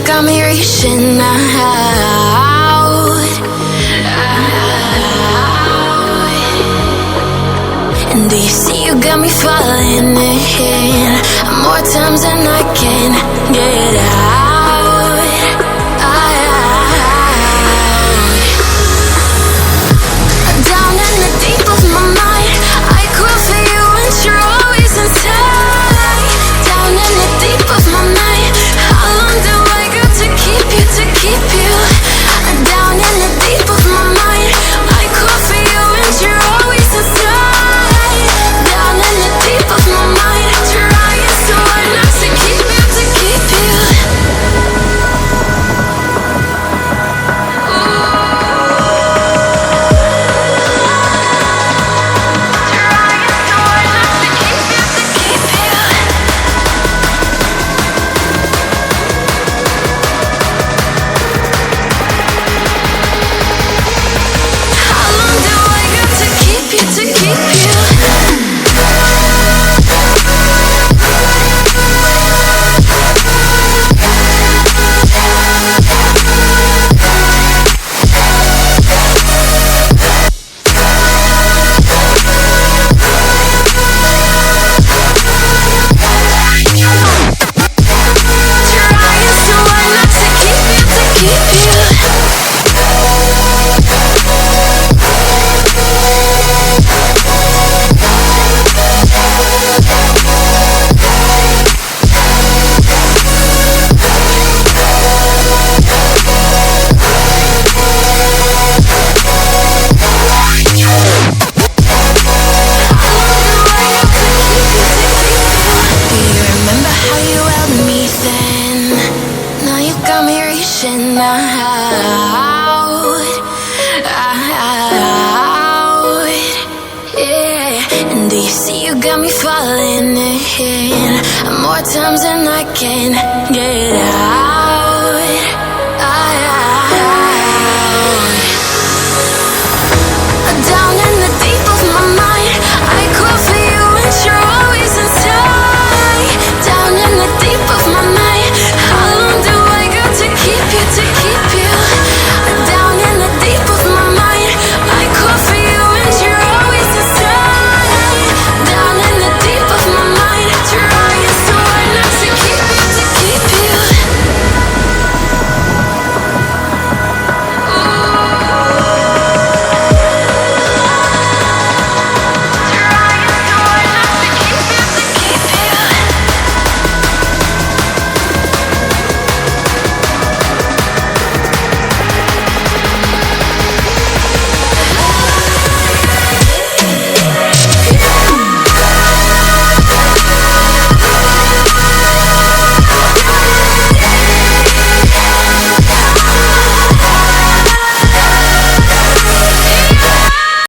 got me reaching out. And do you see you got me falling in more times than I can get out. Down in the deep of my mind, I crawl for you and you're always inside. Down in the deep of my mind, how long do I got to keep you, to keep you? Down in the deep of my mind, I crawl for you and you're always inside. Down in the deep of my mind, trying so hard not to keep you, to keep you. And do you see you got me falling in more times than I can get